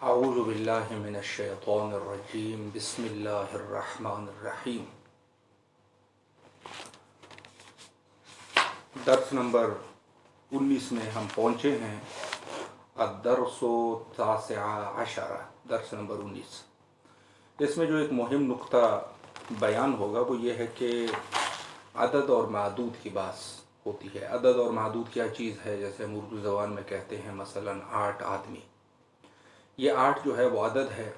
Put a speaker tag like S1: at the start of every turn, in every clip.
S1: اعوذ باللہ من الشیطان الرجیم بسم اللہ الرحمن الرحیم۔ درس نمبر 19 میں ہم پہنچے ہیں۔ الدرس التاسع عشر، درس نمبر 19۔ اس میں جو ایک مہم نقطہ بیان ہوگا وہ یہ ہے کہ عدد اور معدود کی بات ہوتی ہے۔ عدد اور معدود کیا چیز ہے؟ جیسے ہم اردو زبان میں کہتے ہیں مثلا 8 آدمی، یہ 8 جو ہے وہ عدد ہے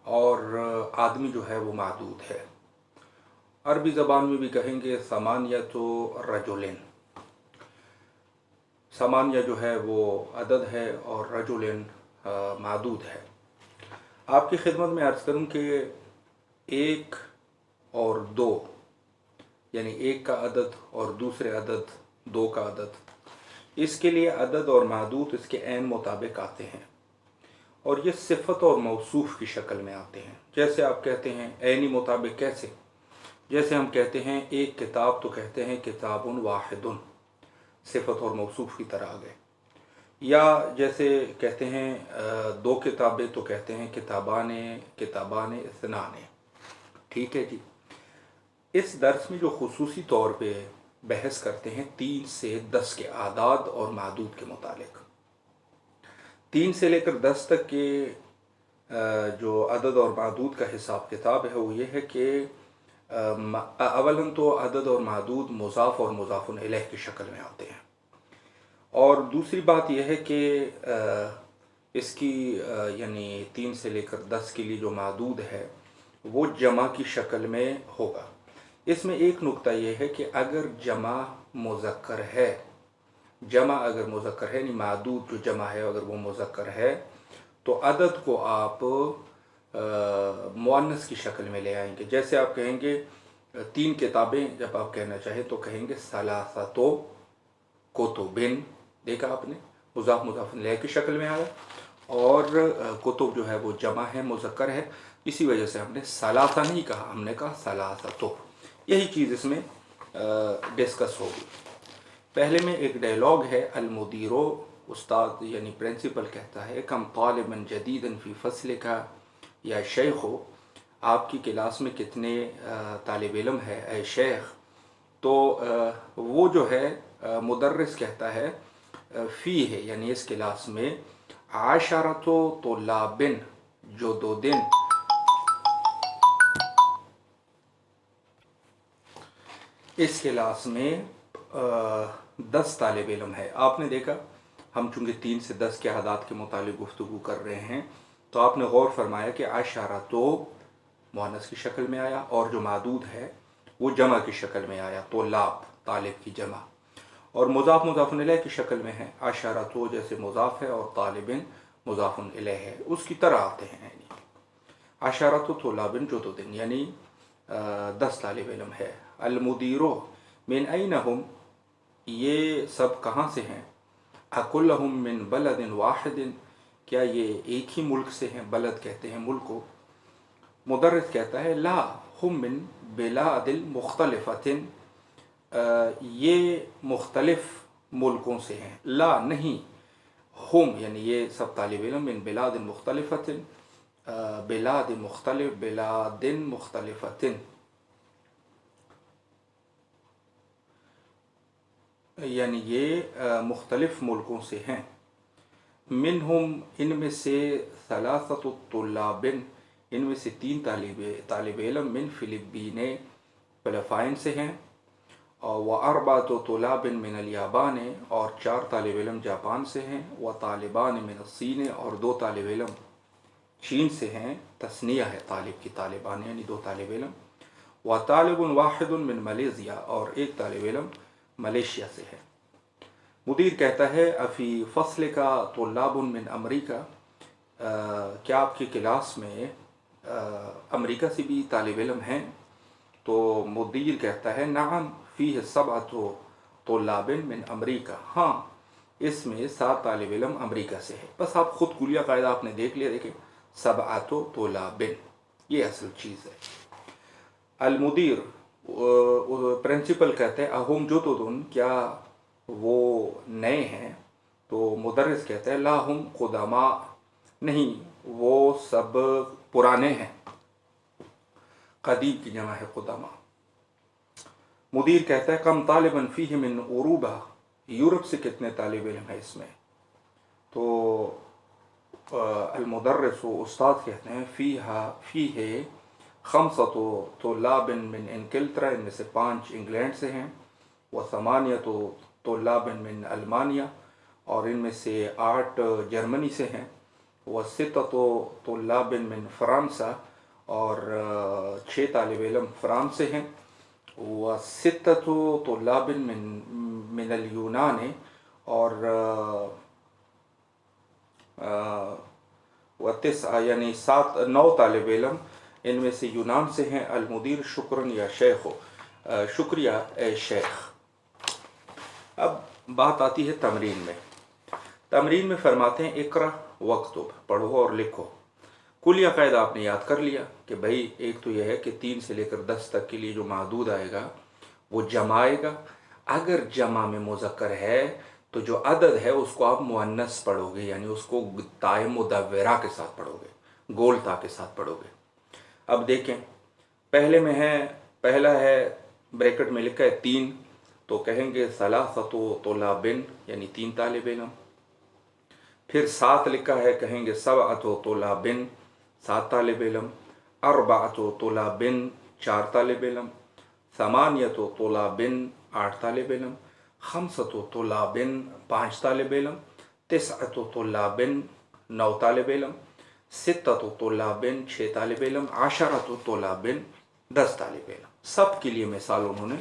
S1: اور آدمی جو ہے وہ معدود ہے۔ عربی زبان میں بھی کہیں گے ثمانیۃ رجلین، ثمانیہ جو ہے وہ عدد ہے اور رجلین معدود ہے۔ آپ کی خدمت میں عرض کروں کہ 1 اور 2 یعنی 1 کا عدد اور دوسرے عدد 2 کا عدد، اس کے لیے عدد اور معدود اس کے عین مطابق آتے ہیں اور یہ صفت اور موصوف کی شکل میں آتے ہیں۔ جیسے آپ کہتے ہیں عینی مطابق، کیسے؟ جیسے ہم کہتے ہیں ایک کتاب تو کہتے ہیں کتاب واحد، صفت اور موصوف کی طرح آ گئے۔ یا جیسے کہتے ہیں 2 کتابیں تو کہتے ہیں کتابان اثنان۔ ٹھیک ہے جی۔ اس درس میں جو خصوصی طور پہ بحث کرتے ہیں 3 سے 10 کے اعداد اور معدود کے متعلق۔ 3 سے لے کر 10 تک کے جو عدد اور معدود کا حساب کتاب ہے وہ یہ ہے کہ اولاً تو عدد اور معدود مضاف اور مضاف الیہ کی شکل میں آتے ہیں، اور دوسری بات یہ ہے کہ اس کی یعنی 3 سے لے کر 10 کے لیے جو معدود ہے وہ جمع کی شکل میں ہوگا۔ اس میں ایک نقطہ یہ ہے کہ اگر جمع مذکر ہے، جمع اگر مذکر ہے یعنی معدود جو جمع ہے اگر وہ مذکر ہے تو عدد کو آپ مؤنث کی شکل میں لے آئیں گے۔ جیسے آپ کہیں گے 3 کتابیں، جب آپ کہنا چاہیں تو کہیں گے ثلاثۃ کتب، دیکھا آپ نے مضاف مضاف الیہ کی شکل میں آیا، اور کتب جو ہے وہ جمع ہے، مذکر ہے، اسی وجہ سے ہم نے ثلاثہ نہیں کہا، ہم نے کہا ثلاثۃ۔ یہی چیز اس میں ڈسکس ہوگی۔ پہلے میں ایک ڈائلاگ ہے، المدیر، استاد یعنی پرنسپل کہتا ہے کم طالبا جدیدا فی فصل کا یا شیخ، آپ کی کلاس میں کتنے طالب علم ہے اے شیخ؟ تو وہ جو ہے مدرس کہتا ہے فی ہے یعنی اس کلاس میں 10 طلاب، جو 2 دن اس کلاس میں 10 طالب علم ہے۔ آپ نے دیکھا ہم چونکہ 3 سے 10 کے اعداد کے متعلق گفتگو کر رہے ہیں تو آپ نے غور فرمایا کہ 10 تو مؤنث کی شکل میں آیا اور جو معدود ہے وہ جمع کی شکل میں آیا، طلاب طالب کی جمع، اور مضاف مضاف الیہ کی شکل میں ہے۔ 10 تو جیسے مضاف ہے اور طالب مضاف الیہ ہے، اس کی طرح آتے ہیں۔ یعنی 10 طلاب جو 2 دن یعنی 10 طالب علم ہے۔ المدیر من این هم، یہ سب کہاں سے ہیں؟ اکلہم من بلد واحد، کیا یہ ایک ہی ملک سے ہیں؟ بلد کہتے ہیں ملک کو۔ مدرس کہتا ہے لا ہم من بلاد مختلفۃ، یہ مختلف ملکوں سے ہیں۔ لا نہیں، ہم یعنی یہ سب طالب علم من بلاد مختلفۃ، بلاد مختلفۃ یعنی یہ مختلف ملکوں سے ہیں۔ منہم، ان میں سے، ثلاثۃ طلاب، ان میں سے 3 طالب علم من فلپین، فلپائن سے ہیں، اور واربعۃ طلاب من الیابان، اور 4 طالب علم جاپان سے ہیں، وطالبان من الصین، اور 2 طالب علم چین سے ہیں، تثنیہ ہے طالب کی، طالبان یعنی 2 طالب علم، وطالب واحد من ملیزیا، اور 1 طالب علم ملیشیا سے ہے۔ مدیر کہتا ہے افی فصل کا طلاب من امریکہ، کیا آپ کی کلاس میں امریکہ سے بھی طالب علم ہیں؟ تو مدیر کہتا ہے نعم فیہ 7 طلاب من امریکہ، ہاں اس میں 7 طالب علم امریکہ سے ہے۔ بس آپ خود کلیہ قاعدہ آپ نے دیکھ لیا، دیکھیں 7 طلاب، یہ اصل چیز ہے۔ المدیر، پرنسپل کہتے ہیں اہم جدد، کیا وہ نئے ہیں؟ تو مدرس کہتا ہے لا ہم قدماء نہیں وہ سب پرانے ہیں، قدیم کی جمع ہے قدامہ۔ مدیر کہتا ہے کم طالباً فیہ من عروبہ، یورپ سے کتنے طالب علم ہیں اس میں؟ تو المدرس و استاد کہتے ہیں فیہ خمسۃ طلاب من انگلترا، ان میں سے 5 انگلینڈ سے ہیں، و ثمانیۃ طلاب من المانیہ، اور ان میں سے 8 جرمنی سے ہیں، و ستۃ طلاب من فرانسا، اور 6 طالب علم فرانس سے ہیں، و ستۃ طلاب من اليونان، اور و تسعہ یعنی 9 طالب علم ان میں سے یونان سے ہیں۔ المدیر شکراً یا شیخ، شکریہ اے شیخ۔ اب بات آتی ہے تمرین میں۔ تمرین میں فرماتے ہیں اقرا وکتب، پڑھو اور لکھو۔ کل یا قاعدہ آپ نے یاد کر لیا کہ بھائی ایک تو یہ ہے کہ 3 سے لے کر 10 تک کے لیے جو معدود آئے گا وہ جمع آئے گا، اگر جمع میں مذکر ہے تو جو عدد ہے اس کو آپ مؤنث پڑھو گے، یعنی اس کو تائے مدورہ کے ساتھ پڑھو گے، گول تا کے ساتھ پڑھو گے۔ اب دیکھیں پہلا ہے بریکٹ میں لکھا ہے 3، تو کہیں گے ثلاثۃ طلاب، یعنی 3 طالب علم۔ پھر 7 لکھا ہے، کہیں گے سبعۃ طلاب، 7 طالب علم۔ اربعۃ طلاب، 4 طالب علم۔ ثمانیۃ طلاب، 8 طالب علم۔ خمسۃ طلاب، 5 طالب علم۔ تسعۃ طلاب، 9 طالب علم۔ ستۃ طلاب، 6 طالب علم۔ عشرۃ طلاب، 10 طالب علم۔ سب کے لیے مثال انہوں نے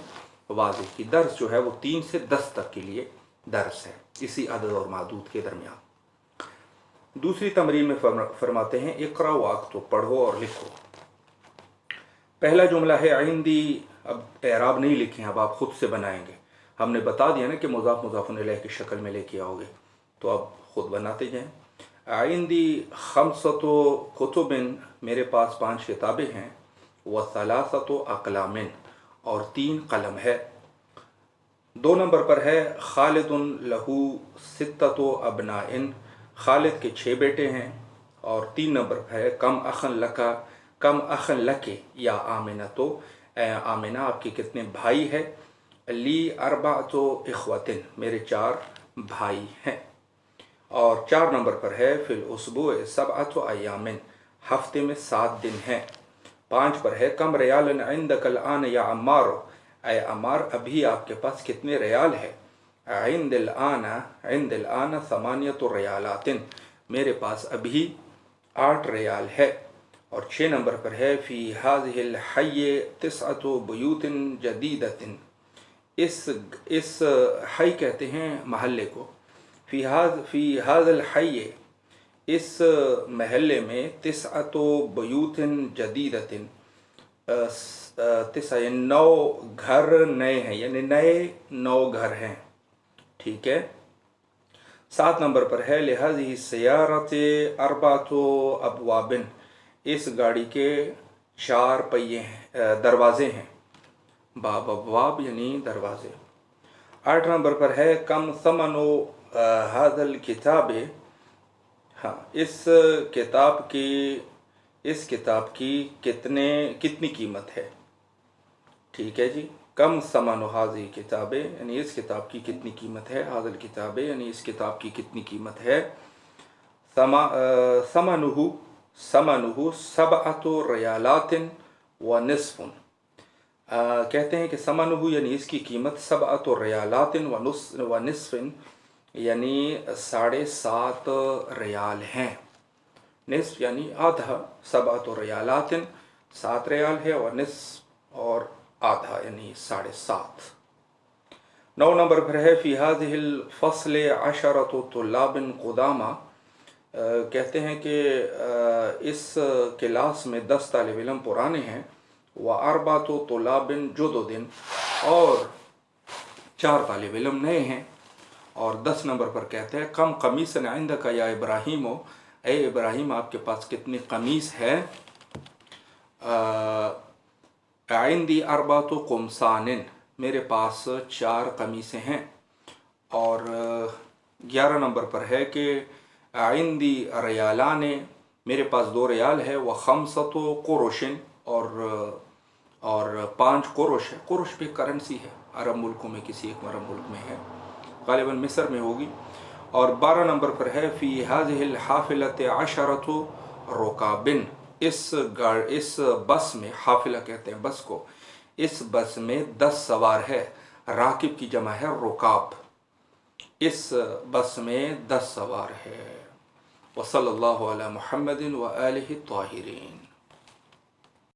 S1: واضح کی۔ درس جو ہے وہ 3 سے 10 تک کے لیے درس ہے، اسی عدد اور معدود کے درمیان۔ دوسری تمرین میں فرماتے ہیں اقرا واکتب، پڑھو اور لکھو۔ پہلا جملہ ہے عندی، اب اعراب نہیں لکھیں، اب آپ خود سے بنائیں گے۔ ہم نے بتا دیا نا کہ مضاف مضاف الیہ کی شکل میں لے کے آؤ گے، تو اب خود بناتے جائیں۔ عندی خمسۃ کتب، میرے پاس 5 کتابیں ہیں، و ثلاثۃ اقلام، اور 3 قلم ہے۔ 2 نمبر پر ہے خالد لہو ستۃ ابناء، خالد کے 6 بیٹے ہیں۔ اور 3 نمبر پر ہے کم اخن لکا، کم اخن لکے یا آمنہ، تو اے آمنہ آپ کے کتنے بھائی ہے؟ لی اربعۃ اخوۃ، میرے 4 بھائی ہیں۔ اور 4 نمبر پر ہے فی الاسبوع سبعۃ ایام، ہفتے میں 7 دن ہیں۔ 5 پر ہے کم ریال عندک الآن یا عمار، اے عمار ابھی آپ کے پاس کتنے ریال ہے؟ عند الآن ثمانیۃ ریالات، میرے پاس ابھی 8 ریال ہے۔ اور 6 نمبر پر ہے فی هذه الحی 9 بیوت جدیدۃ، اس حی کہتے ہیں محلے کو، فی هذا الحی، اس محلے میں 9 بیوت جدیدۃ، 9 گھر نئے ہیں، یعنی نئے 9 گھر ہیں، ٹھیک ہے۔ 7 نمبر پر ہے لہذه السیارۃ 4 ابواب، اس گاڑی کے 4 پہیے ہیں، دروازے ہیں، باب ابواب یعنی دروازے۔ 8 نمبر پر ہے کم ثمن هذا الکتاب، ہاں اس کتاب کی کتنی قیمت ہے، ٹھیک ہے جی۔ کم ثمن هذه الکتاب، یعنی اس کتاب کی کتنی قیمت ہے، هذا الکتاب یعنی اس کتاب کی کتنی قیمت ہے۔ ثمنہ 7 ریالات و نصف، کہتے ہیں کہ ثمنہ یعنی اس کی قیمت 7 ریالات و نصف، یعنی 7.5 ریال ہیں، نصف یعنی آدھا، 7 ریالات 7 ریال ہے، اور نصف اور آدھا یعنی 7.5۔ 9 نمبر پر ہے فی هذه الفصل 10 طلاب قدامى، کہتے ہیں کہ اس کلاس میں 10 طالب علم پرانے ہیں، و4 طلاب جدد، اور 4 طالب علم نئے ہیں۔ اور 10 نمبر پر کہتے ہیں کم قمیص عندک یا ابراہیم، اے ابراہیم آپ کے پاس کتنی قمیص ہے؟ عندی 4 قمصان، میرے پاس 4 قمیصیں ہیں۔ اور 11 نمبر پر ہے کہ عندی ریالان، میرے پاس 2 ریال ہے، و خمسۃ قرشن، اور 5 قرش ہے۔ قرش بھی کرنسی ہے، عرب ملکوں میں کسی ایک عرب ملک میں ہے، غالباً مصر میں ہوگی۔ اور 12 نمبر پر ہے فی هذه الحافلۃ 10 رکابن، اس بس میں، حافلہ کہتے ہیں بس کو، اس بس میں 10 سوار ہے۔ راکب کی جمع ہے رکاب، اس بس میں 10 سوار ہے۔ وصلی اللہ علی محمد و آلہ الطاہرین۔